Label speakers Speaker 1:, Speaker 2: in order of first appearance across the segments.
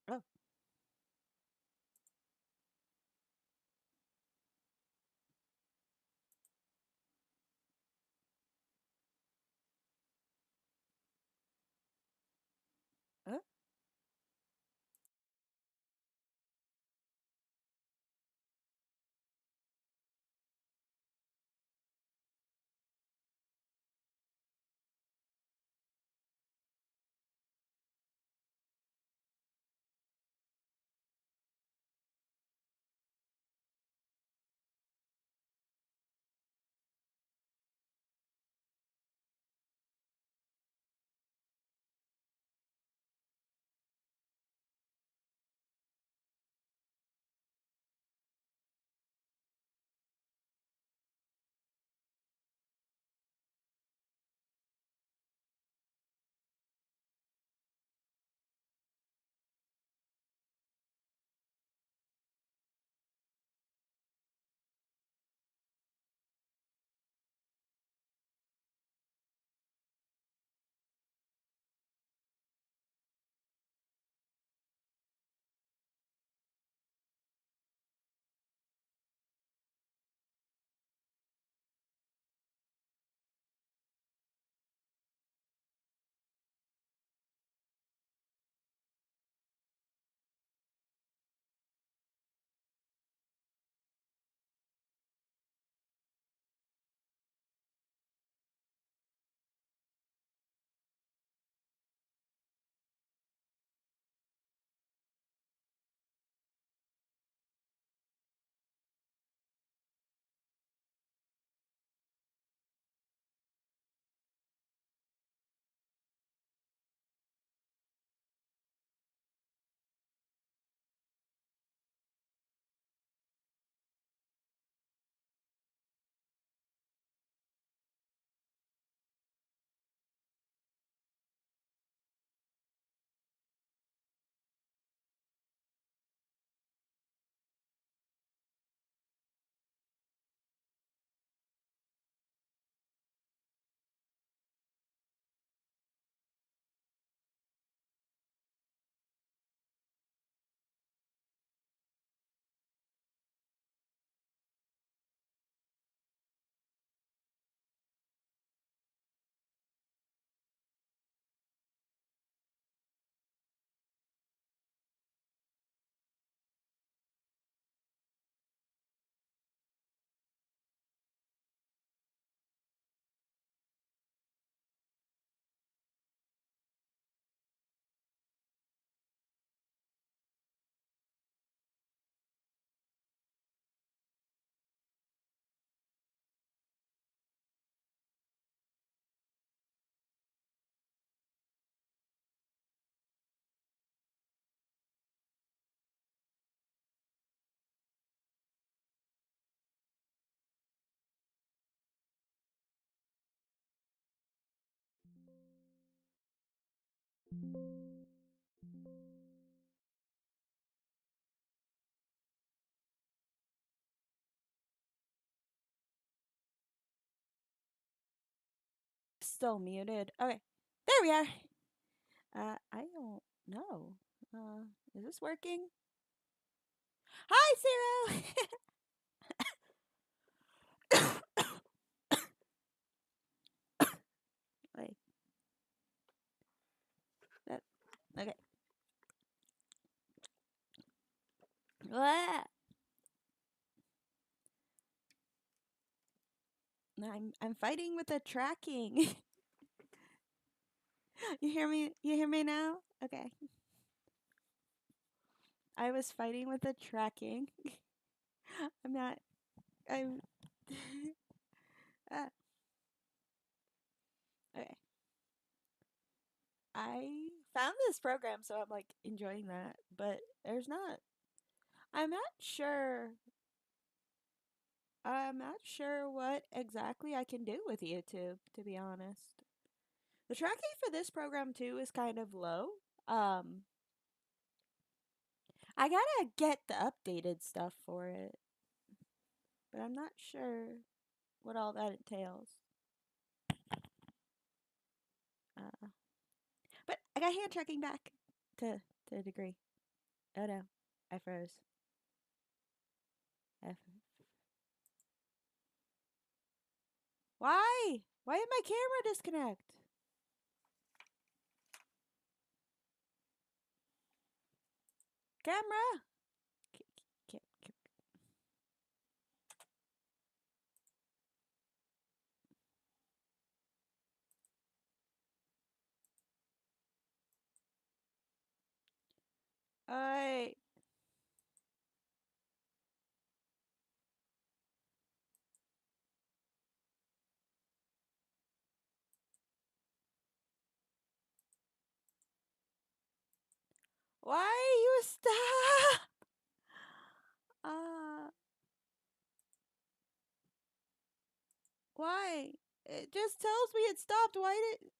Speaker 1: Oh. Uh, Still muted. Okay. There we are. I don't know. Uh, is this working? Hi, Zero. Wait. That. Okay. Ah, I'm fighting with the tracking. You hear me? You hear me now? Okay. I was fighting with the tracking. I'm not. I'm. ah, okay. I found this program, so I'm like enjoying that. But there's not. I'm not sure. I'm not sure what exactly I can do with YouTube, to be honest. The tracking for this program too is kind of low. Um, I gotta get the updated stuff for it, but I'm not sure what all that entails. Uh, but I got hand tracking back to a degree. Oh no, I froze. Why? Why did my camera disconnect? Camera. I. Why you stop? Uh, why? It just tells me it stopped.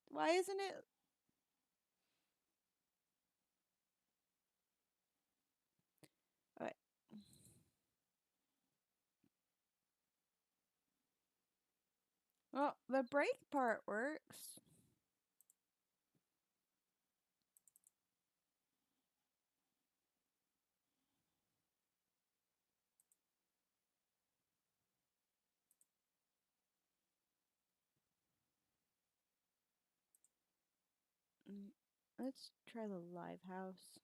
Speaker 1: Why isn't it? Alright. Well, the brake part works. Mm, let's try the live house.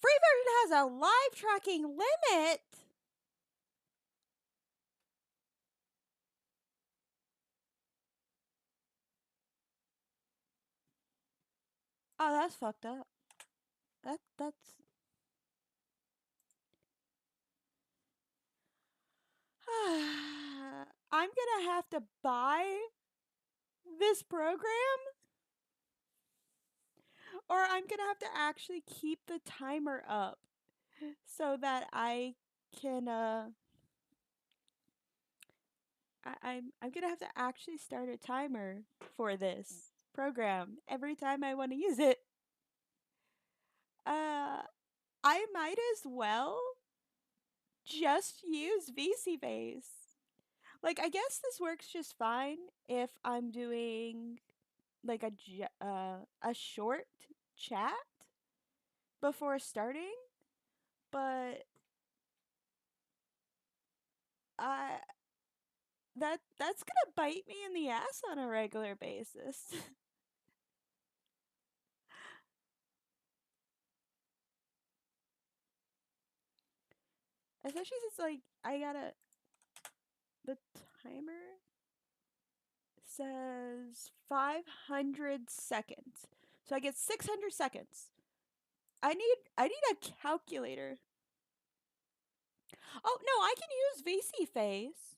Speaker 1: Free version has a live tracking limit. Oh, that's fucked up. That's. I'm gonna have to buy this program, or I'm gonna have to actually keep the timer up so that I can. I'm gonna have to actually start a timer for this program every time I want to use it. Uh, I might as well just use VC base. Like, I guess this works just fine if I'm doing like a short chat before starting, but I that's gonna bite me in the ass on a regular basis. Especially since like I gotta the timer says 500 seconds. So I get 600 seconds. I need a calculator. Oh, no, I can use VC Face.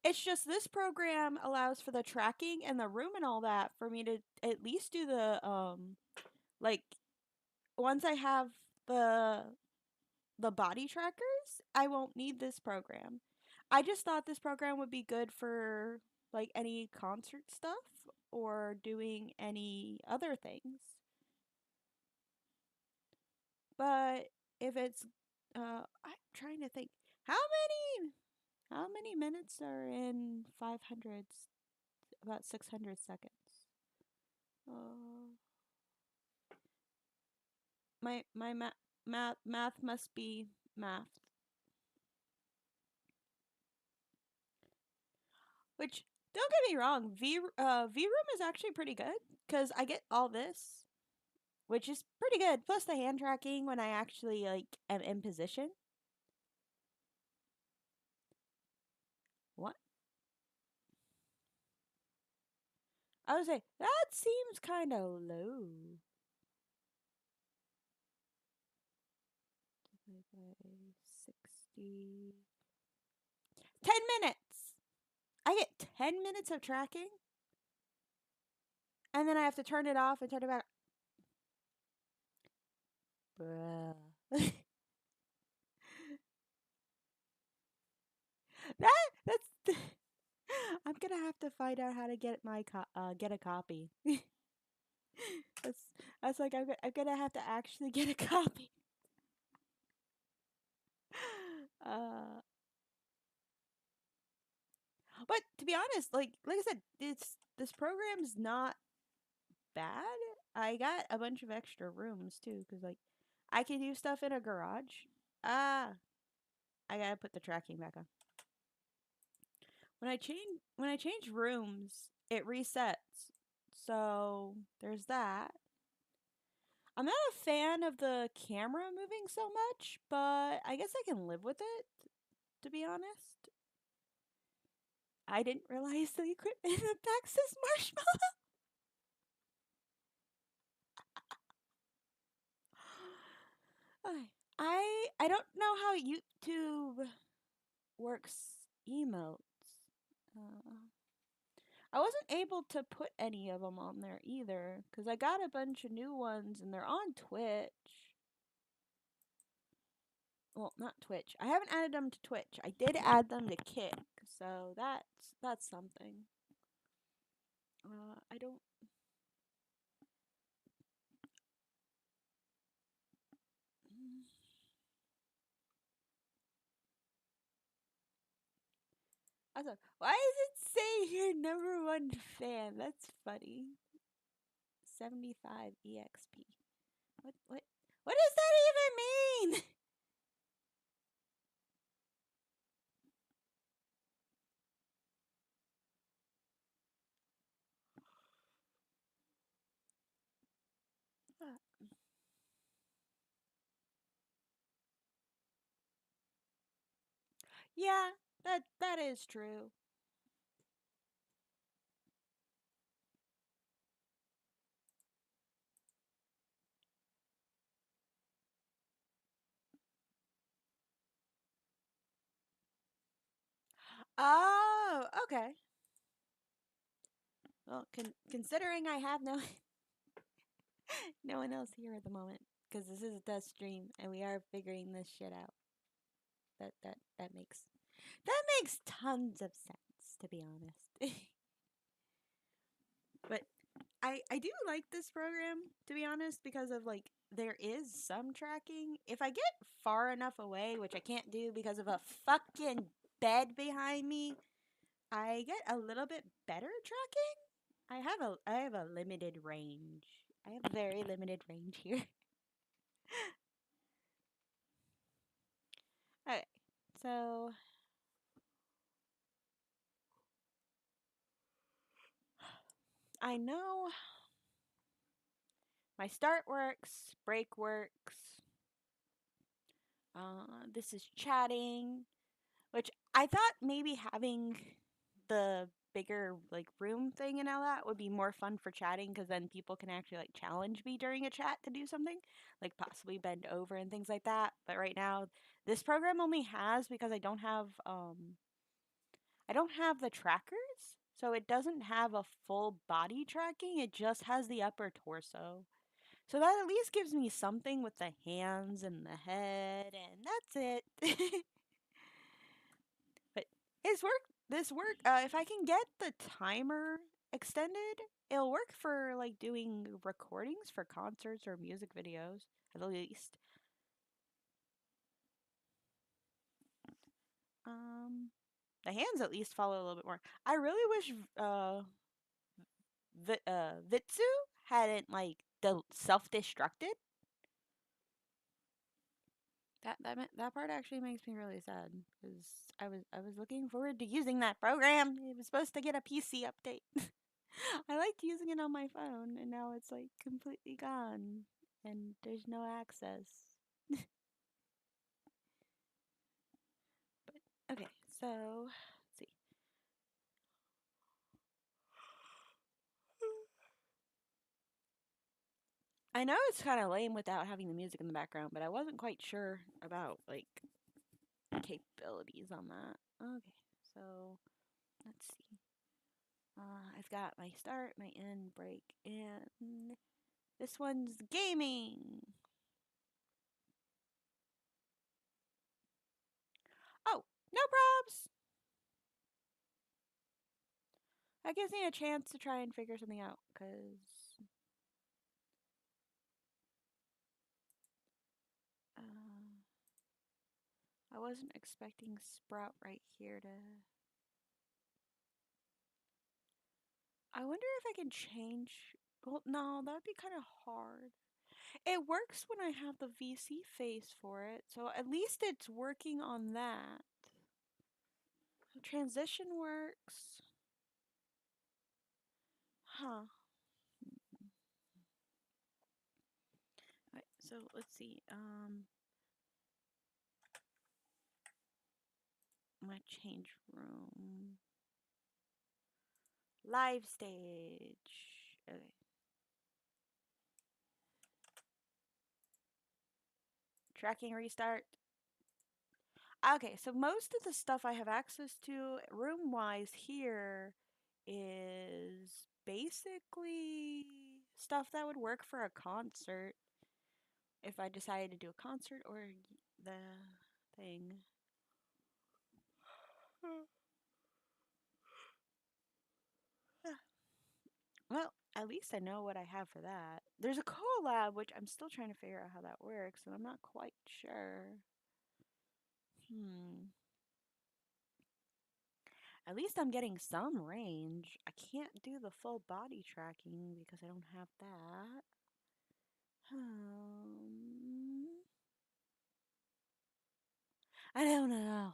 Speaker 1: It's just this program allows for the tracking and the room and all that for me to at least do the like once I have the the body trackers, I won't need this program. I just thought this program would be good for like any concert stuff or doing any other things. But if it's I'm trying to think how many minutes are in 500 about 600 seconds. Uh, my math must be math. Which don't get me wrong, V room is actually pretty good because I get all this, which is pretty good. Plus the hand tracking when I actually like am in position. What? I would say that seems kind of low. 60. 10 minutes. I get 10 minutes of tracking, and then I have to turn it off and turn it back. Bruh. That's. I'm gonna have to find out how to get get a copy. that's that's like I'm gonna have to actually get a copy. Uh, But to be honest, like I said, this program's not bad. I got a bunch of extra rooms too, because like I can do stuff in a garage. Ah, I gotta put the tracking back on. When I change rooms, it resets. So there's that. I'm not a fan of the camera moving so much, but I guess I can live with it, to be honest. I didn't realize the equipment in the back says marshmallow. Okay. I don't know how YouTube works emotes. Uh, I wasn't able to put any of them on there either because I got a bunch of new ones and they're on Twitch. Well, not Twitch. I haven't added them to Twitch. I did add them to Kick, so that's something. I don't. Also, why does it say your number one fan? That's funny. 75 EXP. What does that even mean? Yeah, that is true. Oh, okay. Well, considering I have no one else here at the moment, because this is a test stream and we are figuring this shit out. That makes tons of sense, to be honest. But I do like this program, to be honest, because of like there is some tracking. If I get far enough away, which I can't do because of a fucking bed behind me, I get a little bit better tracking. I have a limited range. I have very limited range here. Okay. So I know my start works, break works. This is chatting, which I thought maybe having the bigger like room thing and all that would be more fun for chatting because then people can actually like challenge me during a chat to do something, like possibly bend over and things like that. But right now, this program only has because I don't have the trackers, so it doesn't have a full body tracking. It just has the upper torso. So that at least gives me something with the hands and the head, and that's it. But this work, if I can get the timer extended, it'll work for like doing recordings for concerts or music videos at the least. Um, the hands at least follow a little bit more. I really wish Vitsu hadn't like self destructed. That part actually makes me really sad because I was looking forward to using that program. It was supposed to get a PC update. I liked using it on my phone, and now it's like completely gone, and there's no access. But okay, so let's see. I know it's kind of lame without having the music in the background, but I wasn't quite sure about like capabilities on that. Okay, so let's see. I've got my start, my end, break, and this one's gaming. Oh, no probs. That gives me a chance to try and figure something out, because I wasn't expecting Sprout right here to... I wonder if I can change. Well, no, that'd be kind of hard. It works when I have the VC face for it, so at least it's working on that. Transition works. Huh. Right, so let's see. My change room. Live stage. Okay. Tracking restart. Okay, so most of the stuff I have access to room wise here is basically stuff that would work for a concert if I decided to do a concert or the thing. Well, at least I know what I have for that. There's a collab, which I'm still trying to figure out how that works, and I'm not quite sure. Hmm. At least I'm getting some range. I can't do the full body tracking because I don't have that. Um, I don't know.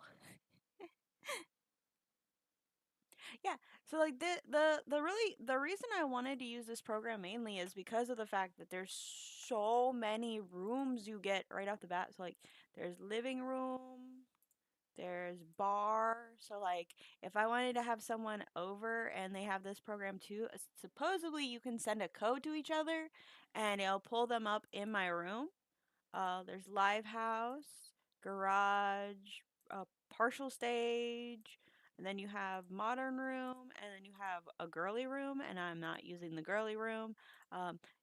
Speaker 1: Yeah, so like the reason I wanted to use this program mainly is because of the fact that there's so many rooms you get right off the bat. So like there's living room, there's bar. So like if I wanted to have someone over and they have this program too, supposedly you can send a code to each other and it'll pull them up in my room. There's live house, garage, partial stage, and then you have modern room, and then you have a girly room, and I'm not using the girly room.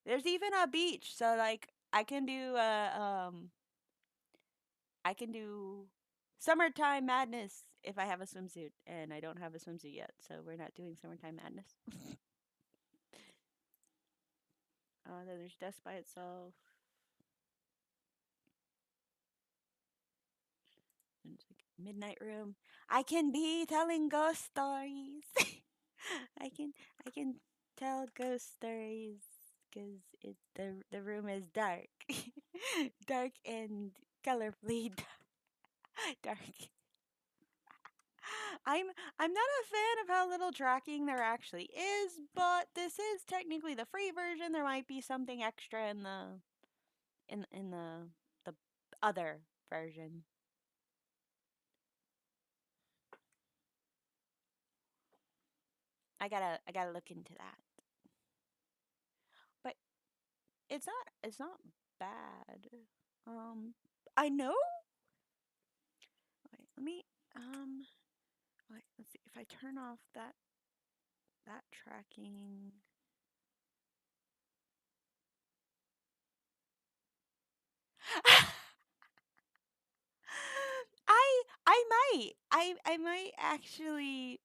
Speaker 1: There's even a beach, so like I can do summertime madness if I have a swimsuit, and I don't have a swimsuit yet, so we're not doing summertime madness. Then there's Death by Itself. And it's like Midnight Room. I can be telling ghost stories. I can I can tell ghost stories because the room is dark, dark and colorfully dark. I'm I'm not a fan of how little tracking there actually is, but this is technically the free version. There might be something extra in the other version. I gotta look into that. But it's not bad. Um, I know. Wait, let me wait, let's see if I turn off that tracking.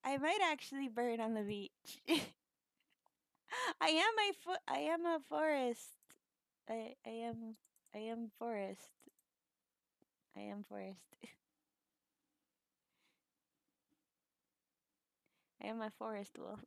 Speaker 1: I might actually burn on the beach. I am a forest. I am forest. I am forest. I am a forest wolf.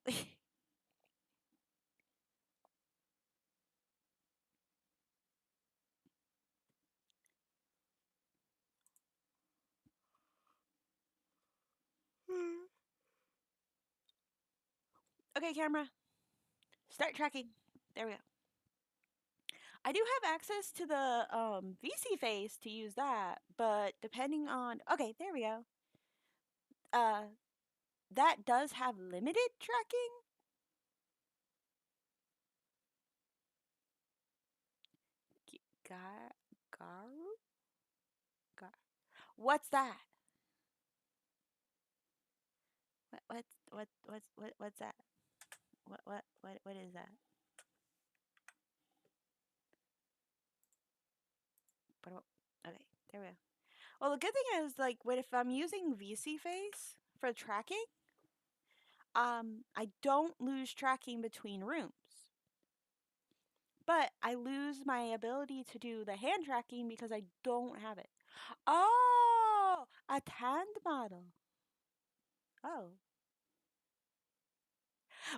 Speaker 1: Okay, camera. Start tracking. There we go. I do have access to the VC face to use that, but depending on okay, there we go. Uh, that does have limited tracking. Gar, garu, gar. What's that? What's that? What is that? Okay, there we go. Well, the good thing is like when if I'm using VC face for tracking, I don't lose tracking between rooms. But I lose my ability to do the hand tracking because I don't have it. Oh, a tanned model. Oh,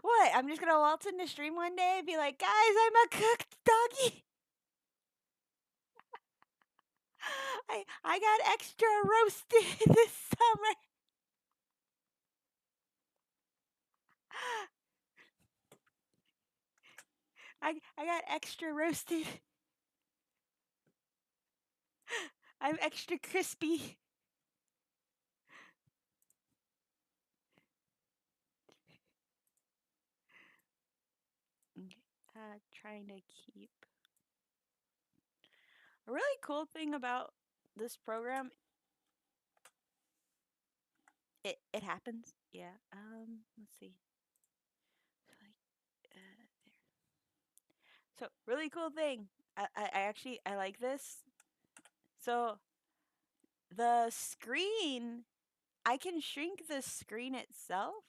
Speaker 1: What? I'm just gonna waltz in the stream one day and be like, guys, I'm a cooked doggy. I got extra roasted this summer. I got extra roasted. I'm extra crispy. Trying to keep. A really cool thing about this program, it happens. Yeah. Let's see. There. So really cool thing. I actually I like this. So the screen, I can shrink the screen itself,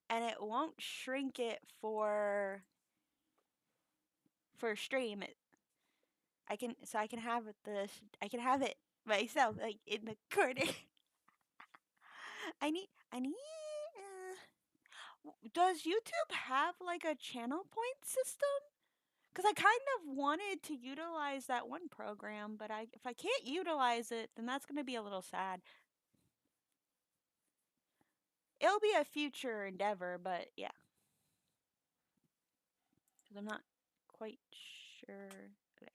Speaker 1: and it won't shrink it for stream. I can have I can have it myself like in the corner. I need. Does YouTube have like a channel point system? Because I kind of wanted to utilize that one program, but if I can't utilize it, then that's going to be a little sad. It'll be a future endeavor, but yeah. Because I'm not quite sure. Okay.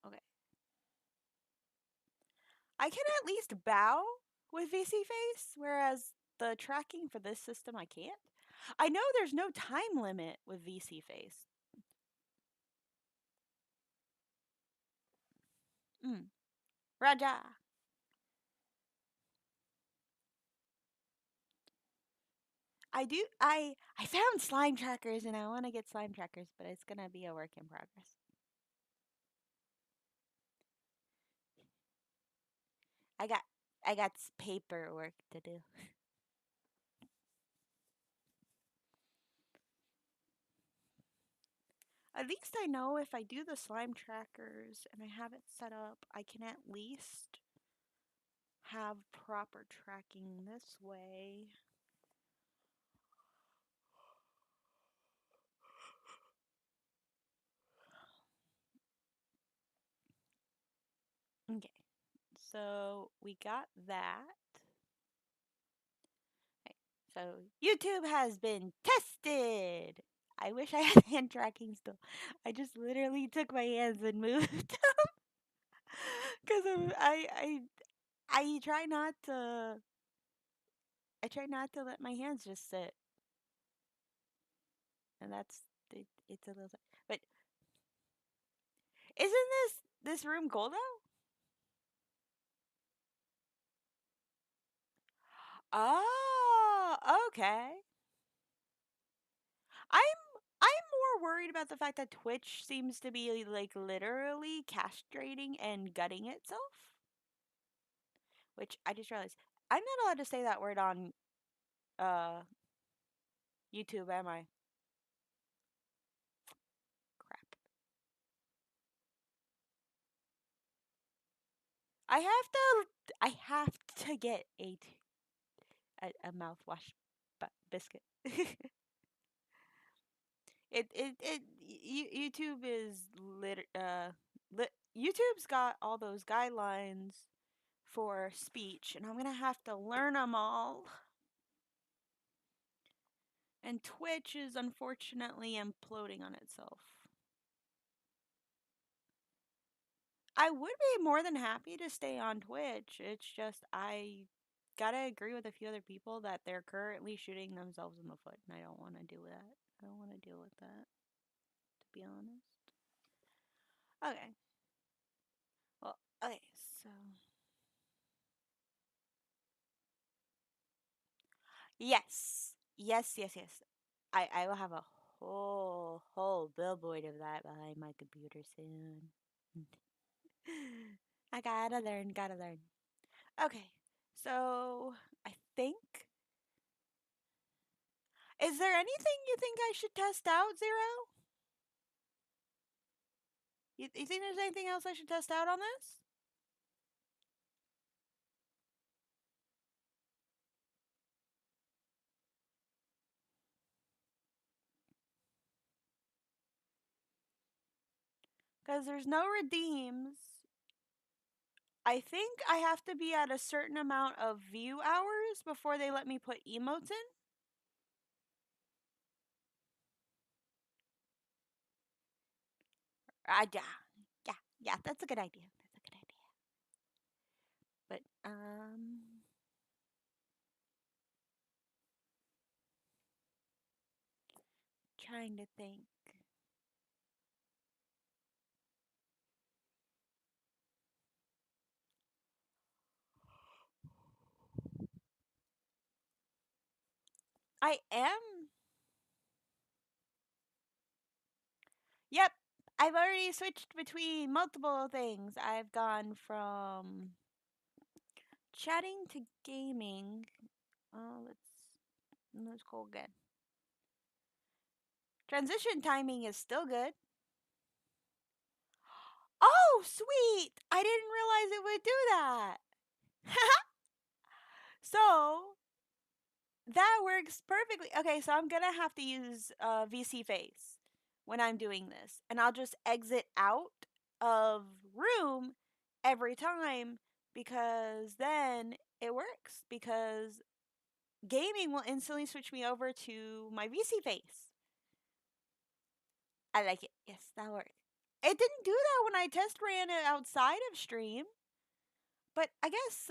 Speaker 1: Okay. I can at least bow with VC Face, whereas the tracking for this system I can't. I know there's no time limit with VC Face. Raja. I found slime trackers and I want to get slime trackers, but it's going to be a work in progress. I got I got paperwork to do. At least I know if I do the slime trackers and I have it set up, I can at least have proper tracking this way. Okay. So we got that. Okay. So YouTube has been tested. I wish I had hand tracking still. I just literally took my hands and moved them because I try not to. I try not to let my hands just sit, and it's a little. But isn't this room cool though? Oh, okay. I'm I'm more worried about the fact that Twitch seems to be like literally castrating and gutting itself, which I just realized I'm not allowed to say that word on uh YouTube, am I? Crap. I have to get a mouthwash biscuit. YouTube is YouTube's got all those guidelines for speech, and I'm gonna have to learn them all. And Twitch is unfortunately imploding on itself. I would be more than happy to stay on Twitch. It's just I gotta agree with a few other people that they're currently shooting themselves in the foot, and I don't want to do that. I don't want to deal with that, to be honest. Okay. Well, okay, so yes. Yes, yes, yes. I will have a whole billboard of that behind my computer soon. I gotta learn. Okay, so I think. Is there anything you think I should test out, Zero? You think there's anything else I should test out on this? Because there's no redeems. I think I have to be at a certain amount of view hours before they let me put emotes in. Yeah, yeah, that's a good idea. That's a good idea. But trying to think. I am. Yep, I've already switched between multiple things. I've gone from chatting to gaming. Oh, let's go again. Transition timing is still good. Oh, sweet! I didn't realize it would do that. So that works perfectly. Okay, so I'm gonna have to use VC face when I'm doing this, and I'll just exit out of room every time because then it works. Because gaming will instantly switch me over to my VC face. I like it. Yes, that worked. It didn't do that when I test ran it outside of stream, but I guess.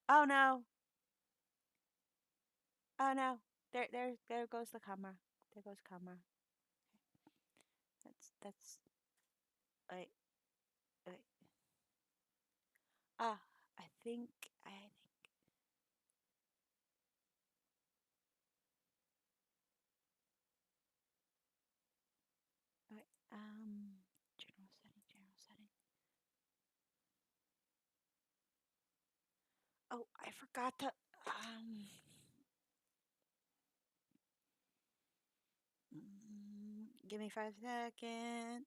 Speaker 1: Oh no! Oh no! There goes the camera. There goes the camera. That's. Wait, wait. Ah, I think. I think. Wait, general setting. General setting. Oh, I forgot to. Give me 5 seconds.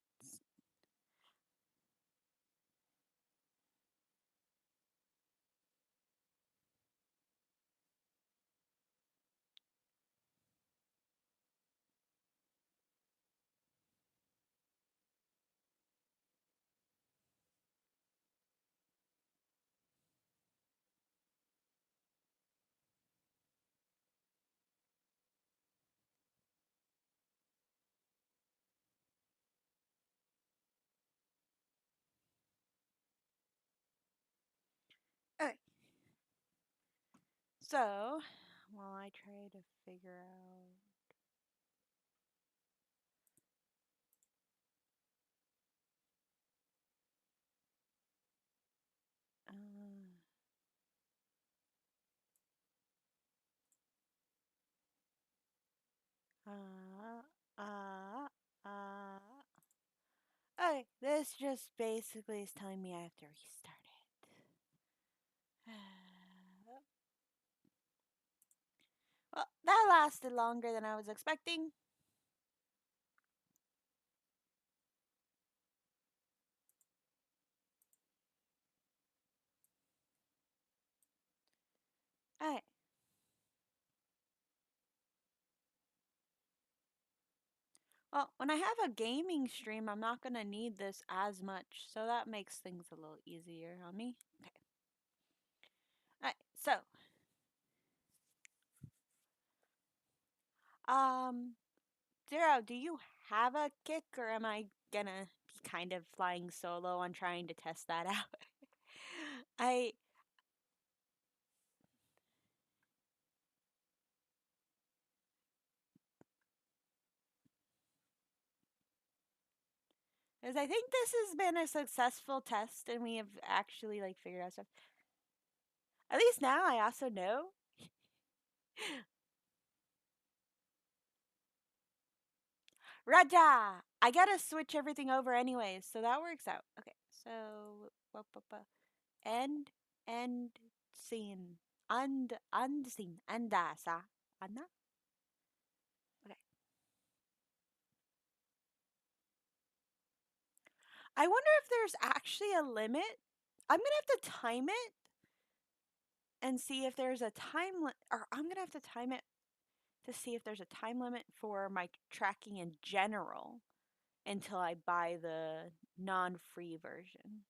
Speaker 1: Okay. So, while I try to figure out. Uh, uh, uh. Okay, this just basically is telling me I have to restart it. Well, that lasted longer than I was expecting. Alright. Well, when I have a gaming stream, I'm not going to need this as much, so that makes things a little easier on me. Okay. Alright, so. Zero, do you have a kick, or am I gonna be kind of flying solo on trying to test that out? I Because I think this has been a successful test and we have actually like figured out stuff. At least now I also know. Raja! I gotta switch everything over anyways, so that works out. Okay, so end end scene. And scene. Andasa. Anna? Okay. I wonder if there's actually a limit. I'm gonna have to time it and see if there's a time limit, or I'm gonna have to time it to see if there's a time limit for my tracking in general. until I buy the non-free version.